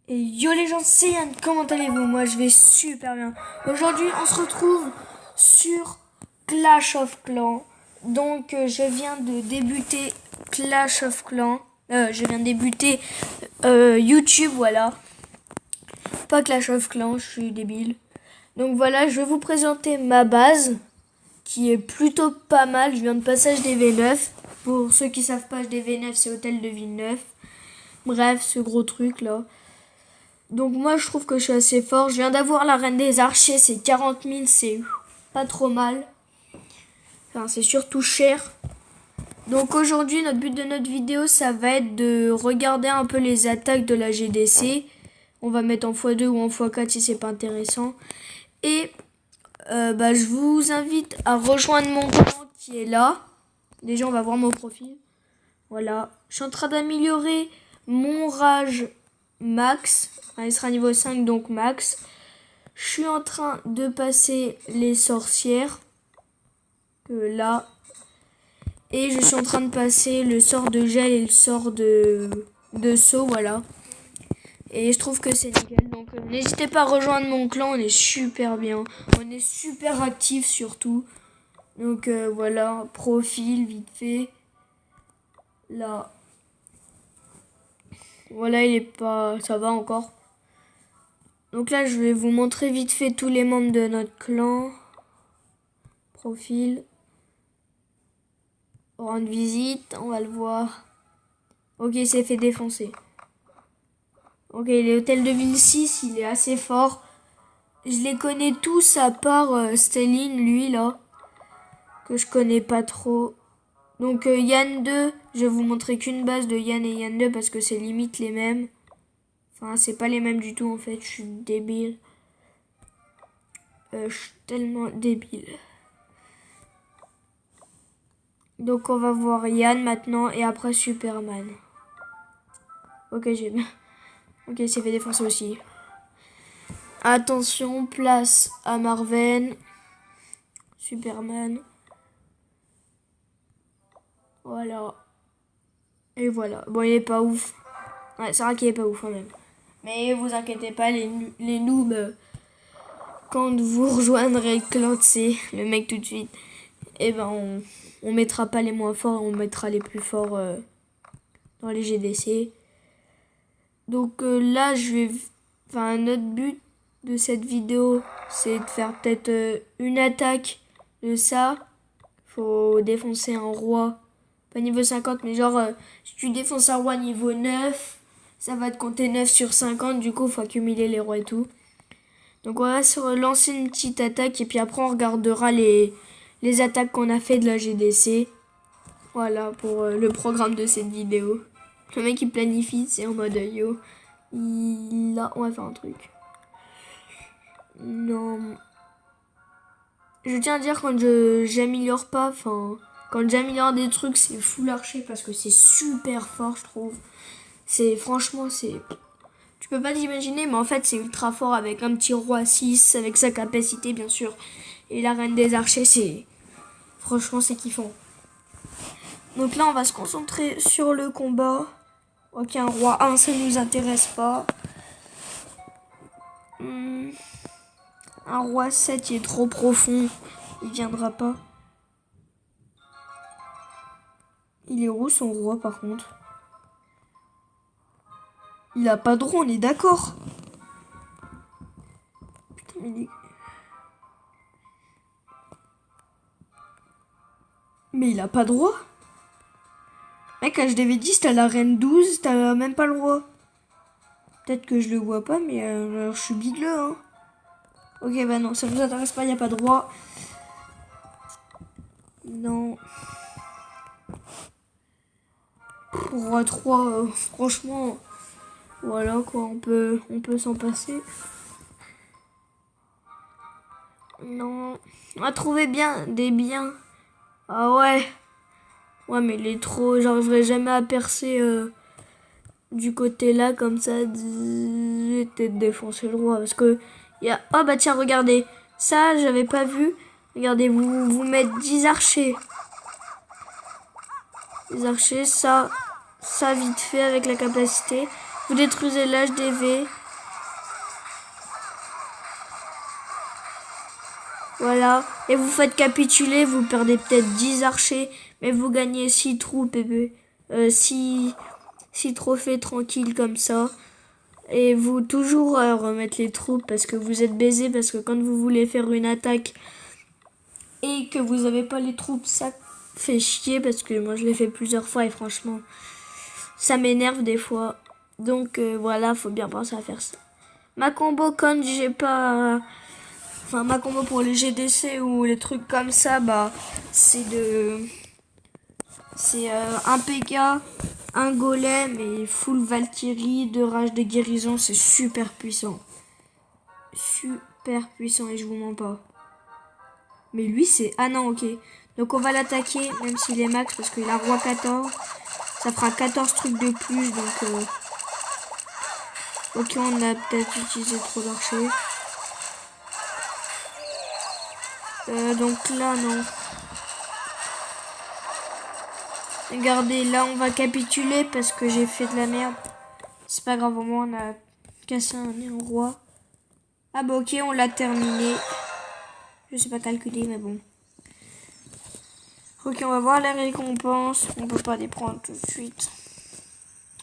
Et yo les gens, c'est Yann, comment allez-vous? Moi je vais super bien. Aujourd'hui on se retrouve sur Clash of Clans. Donc je viens de débuter Clash of Clans. Je viens de débuter YouTube, voilà. Pas Clash of Clans, je suis débile. Donc voilà, je vais vous présenter ma base, qui est plutôt pas mal. Je viens de passage des V9. Pour ceux qui savent pas, des V9 c'est Hôtel de Villeneuve. Bref, ce gros truc là. Donc moi je trouve que je suis assez fort. Je viens d'avoir la reine des archers, c'est 40 000, c'est pas trop mal. Enfin c'est surtout cher. Donc aujourd'hui notre but de notre vidéo ça va être de regarder un peu les attaques de la GDC. On va mettre en x2 ou en x4 si c'est pas intéressant. Et je vous invite à rejoindre mon clan qui est là. Déjà on va voir mon profil. Voilà. Je suis en train d'améliorer mon rage max. Il sera niveau 5 donc max. Je suis en train de passer les sorcières. Là. Et je suis en train de passer le sort de gel et le sort de saut. Voilà. Et je trouve que c'est nickel. Donc n'hésitez pas à rejoindre mon clan. On est super bien. On est super actifs surtout. Donc voilà. Profil vite fait. Là. Voilà, il est pas... ça va encore. Donc là, je vais vous montrer vite fait tous les membres de notre clan. Profil. Rendre visite, on va le voir. Ok, il s'est fait défoncer. Ok, il est hôtel de ville 6, il est assez fort. Je les connais tous à part Stelline, lui là. Que je connais pas trop. Donc Yann 2, je vais vous montrer qu'une base de Yann et Yann 2 parce que c'est limite les mêmes. Enfin, c'est pas les mêmes du tout en fait, je suis débile. Je suis tellement débile. Donc on va voir Yann maintenant et après Superman. Ok, j'ai bien. Ok, il s'est fait défoncer aussi. Attention, place à Marvel. Superman. Voilà. Et voilà. Bon, il est pas ouf. Ouais, c'est vrai qu'il est pas ouf quand même. Mais vous inquiétez pas, les noobs, quand vous rejoindrez le clan, c'est le mec tout de suite, et ben on mettra pas les moins forts, on mettra les plus forts dans les GDC. Donc là, enfin, notre but de cette vidéo, c'est de faire peut-être une attaque de ça. Faut défoncer un roi. Pas niveau 50, mais genre, si tu défonces un roi niveau 9, ça va te compter 9 sur 50. Du coup, faut accumuler les rois et tout. Donc on va se relancer une petite attaque. Et puis après, on regardera les attaques qu'on a fait de la GDC. Voilà, pour le programme de cette vidéo. Le mec, il planifie, c'est en mode yo. Là, on va faire un truc. Non. Je tiens à dire quand j'améliore pas, enfin, quand j'améliore des trucs, c'est full archer parce que c'est super fort, je trouve. Franchement, tu peux pas t'imaginer, mais en fait, c'est ultra fort avec un petit roi 6, avec sa capacité, bien sûr. Et la reine des archers, franchement, c'est kiffant. Donc là, on va se concentrer sur le combat. Ok, un roi 1, ça nous intéresse pas. Un roi 7, il est trop profond. Il viendra pas. Il est où son roi par contre? Il a pas de roi, on est d'accord. Putain, mais il a pas de roi. Mec, HDV10, t'as la reine 12, t'as même pas le roi. Peut-être que je le vois pas, mais je suis bigleux, hein. Ok, bah non, ça nous intéresse pas, y a pas de roi. Non. Roi 3, franchement, voilà quoi, on peut s'en passer. Non. On va trouver bien des biens. Ah ouais. Ouais, mais il est trop... J'arriverai jamais à percer du côté là, comme ça. Peut-être défoncer le roi. Parce que... Oh bah tiens, regardez. Ça, j'avais pas vu. Regardez, vous mettez 10 archers. 10 archers, ça vite fait avec la capacité. Vous détruisez l'HDV. Voilà. Et vous faites capituler. Vous perdez peut-être 10 archers. Mais vous gagnez 6 troupes et 6 trophées tranquilles comme ça. Et vous toujours remettre les troupes parce que vous êtes baisé. Parce que quand vous voulez faire une attaque et que vous n'avez pas les troupes, ça fait chier. Parce que moi je l'ai fait plusieurs fois et franchement, ça m'énerve des fois. Donc voilà, faut bien penser à faire ça. Ma combo quand j'ai pas... Enfin, ma combo pour les GDC ou les trucs comme ça, bah, c'est un PK, un golem et full Valkyrie, 2 rages de guérison, c'est super puissant. Super puissant et je vous mens pas. Mais lui c'est... Ah non, ok. Donc on va l'attaquer, même s'il est max, parce qu'il a roi 14. Ça fera 14 trucs de plus, donc... Ok, on a peut-être utilisé trop d'archers. Donc là, non. Regardez, là, on va capituler parce que j'ai fait de la merde. C'est pas grave, au moins, on a cassé un roi. Ah bah ok, on l'a terminé. Je sais pas calculer, mais bon. Ok, on va voir les récompenses. On peut pas les prendre tout de suite.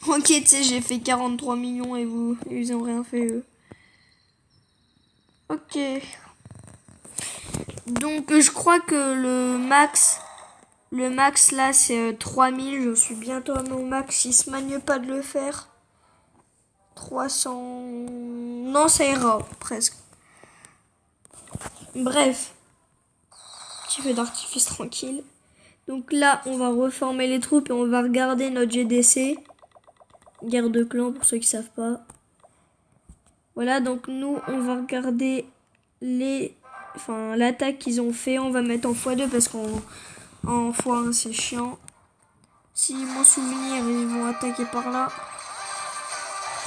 Ok, tu sais, j'ai fait 43 millions et ils ont rien fait, eux. Ok. Donc, je crois que le max là, c'est 3000. Je suis bientôt à mon max. Il se manie pas de le faire. 300... Non, ça ira, presque. Bref. Petit feu d'artifice tranquille. Donc là, on va reformer les troupes et on va regarder notre GDC. Guerre de clans, pour ceux qui savent pas. Voilà, donc nous, on va regarder l'attaque qu'ils ont fait. On va mettre en x2 parce qu'en x1, c'est chiant. Si mon souvenir, ils vont attaquer par là.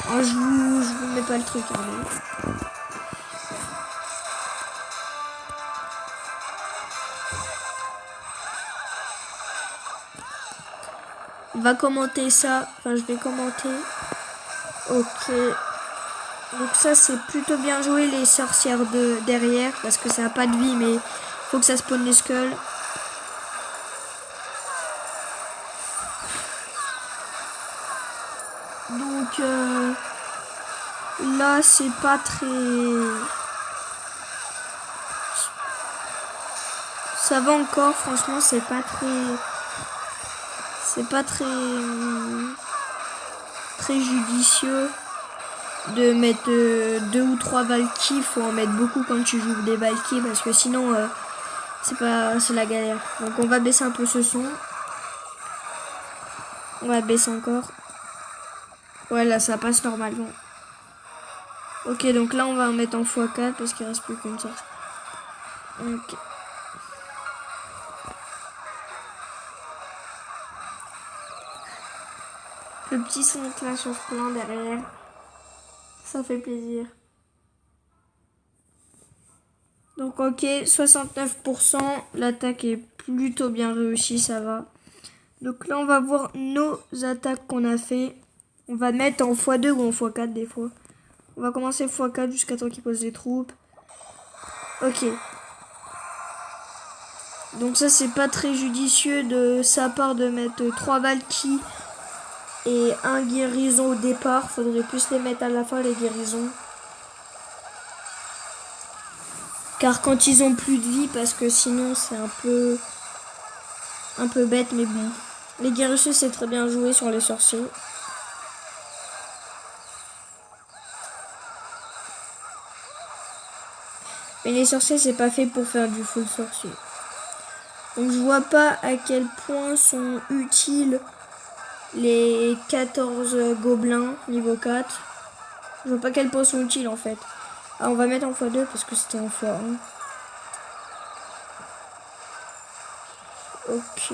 Oh, je vous mets pas le truc. Hein, on va commenter ça. Enfin, je vais commenter. Ok. Donc ça, c'est plutôt bien joué, les sorcières de derrière. Parce que ça n'a pas de vie, mais faut que ça spawn les skulls. Donc là, c'est pas très... Ça va encore, franchement, c'est pas très judicieux de mettre 2 ou 3 Valkyries. Faut en mettre beaucoup quand tu joues des Valkyries parce que sinon c'est la galère. Donc on va baisser un peu ce son. On va baisser encore. Ouais, là ça passe normalement. Ok, donc là on va en mettre en x4 parce qu'il reste plus qu'une sorte. Ok. Le petit son de Clash of Clans derrière. Ça fait plaisir. Donc ok, 69%. L'attaque est plutôt bien réussie, ça va. Donc là, on va voir nos attaques qu'on a fait. On va mettre en x2 ou en x4 des fois. On va commencer x4 jusqu'à temps qu'il pose des troupes. Ok. Donc ça, c'est pas très judicieux de sa part de mettre 3 Valkyries et un guérison au départ. Faudrait plus les mettre à la fin, les guérisons. Car quand ils ont plus de vie, parce que sinon c'est un peu bête, mais bon. Les guérisseurs, c'est très bien joué sur les sorciers. Mais les sorciers, c'est pas fait pour faire du full sorcier. Donc je vois pas à quel point sont utiles les 14 gobelins niveau 4. Je vois pas à quel point sont utiles en fait. Ah, on va mettre en x2 parce que c'était en x1. Ok.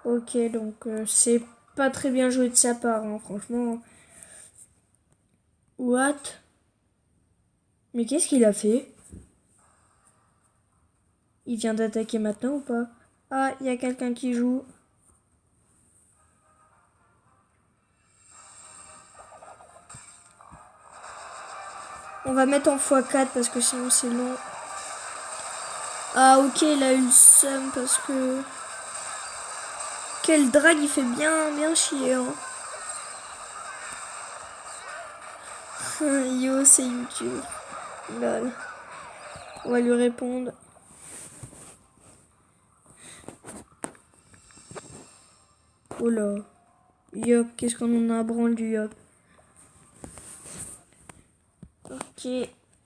Ok, donc c'est pas très bien joué de sa part, hein, franchement. What? Mais qu'est-ce qu'il a fait? Il vient d'attaquer maintenant ou pas? Ah, il y a quelqu'un qui joue. On va mettre en x4 parce que sinon c'est long. Ah ok, il a eu le seum parce que... Quel drag, il fait bien chier. Hein. Yo, c'est YouTube. Lol. On va lui répondre. Oh là. Yop, qu'est-ce qu'on en a branle du yop. Ok.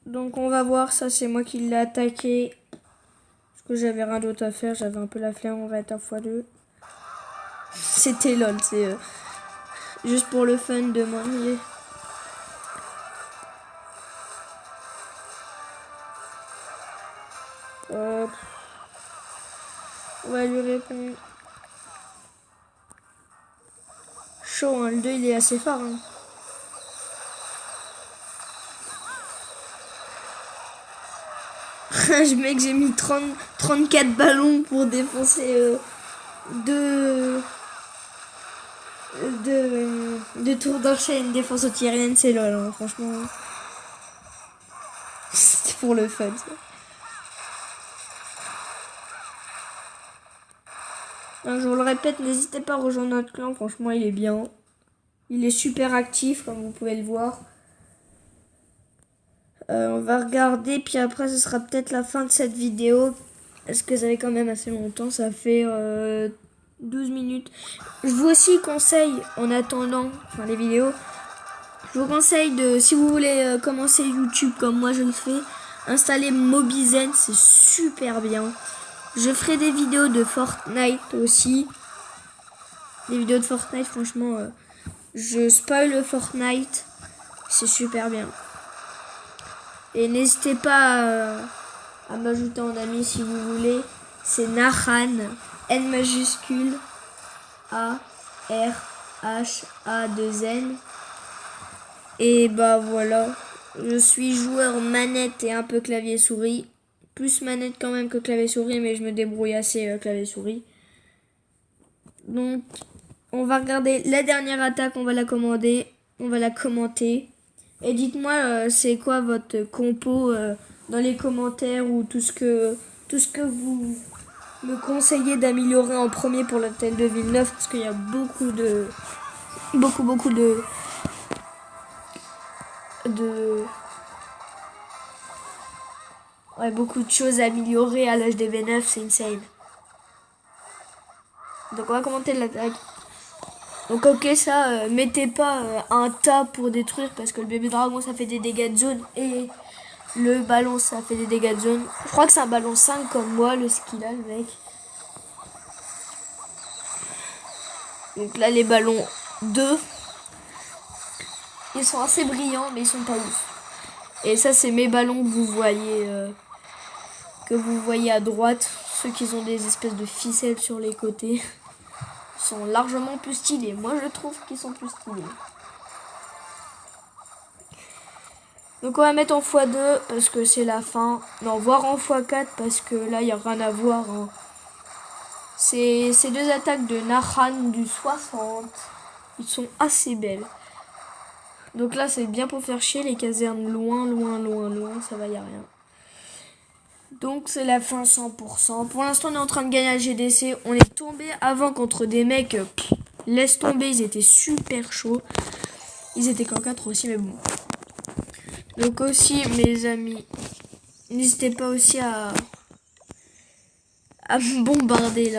Donc on va voir, ça c'est moi qui l'ai attaqué. Parce que j'avais rien d'autre à faire, j'avais un peu la flemme, on va être à x2. C'était lol, c'est juste pour le fun de m'ennuyer. Hop. On va lui répondre. Chaud, hein, le 2 il est assez fort. Hein. Mec, j'ai mis 34 ballons pour défoncer deux tours d'enchaîne, défense aérienne, c'est lol, hein, franchement. C'était pour le fun, ça. Donc, je vous le répète, n'hésitez pas à rejoindre notre clan, franchement, il est bien. Il est super actif, comme vous pouvez le voir. On va regarder, puis après, ce sera peut-être la fin de cette vidéo. Parce que ça fait quand même assez longtemps, ça fait 12 minutes. Je vous aussi conseille, en attendant les vidéos, je vous conseille de, si vous voulez commencer YouTube comme moi je le fais, installer Mobizen, c'est super bien. Je ferai des vidéos de Fortnite aussi. Des vidéos de Fortnite, franchement, je spoil Fortnite, c'est super bien. Et n'hésitez pas à m'ajouter en ami si vous voulez. C'est Nahan, N majuscule, A, R, H, A, 2 N. Et bah voilà. Je suis joueur manette et un peu clavier souris. Plus manette quand même que clavier souris, mais je me débrouille assez clavier souris. Donc, on va regarder la dernière attaque, on va la commander. On va la commenter. Et dites-moi, c'est quoi votre compo dans les commentaires ou tout ce que vous me conseillez d'améliorer en premier pour l'hôtel de Villeneuve, parce qu'il y a beaucoup de beaucoup de choses à améliorer à l'HDV V9, c'est insane. Donc on va commenter l'attaque. Donc ok, ça, mettez pas un tas pour détruire parce que le bébé dragon ça fait des dégâts de zone et le ballon ça fait des dégâts de zone. Je crois que c'est un ballon 5 comme moi, le skill là, le mec. Donc là les ballons 2, ils sont assez brillants mais ils sont pas ouf. Et ça c'est mes ballons que vous voyez à droite, ceux qui ont des espèces de ficelles sur les côtés. Sont largement plus stylés. Moi, je trouve qu'ils sont plus stylés. Donc, on va mettre en x2 parce que c'est la fin. Non, voire en x4 parce que là, il n'y a rien à voir. Hein. Ces deux attaques de Nahan du 60. Ils sont assez belles. Donc là, c'est bien pour faire chier les casernes loin. Ça va, il n'y a rien. Donc c'est la fin 100%. Pour l'instant on est en train de gagner à GDC. On est tombé avant contre des mecs. Laisse tomber, ils étaient super chauds. Ils étaient qu'en 4 aussi, mais bon. Donc aussi mes amis, n'hésitez pas aussi à me bombarder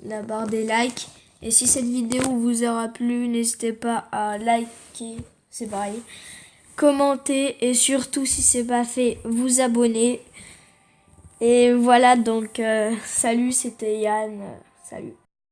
la barre des likes. Et si cette vidéo vous aura plu, n'hésitez pas à liker, c'est pareil. Commenter et surtout si c'est pas fait, vous abonner. Et voilà, donc salut, c'était Yann, salut.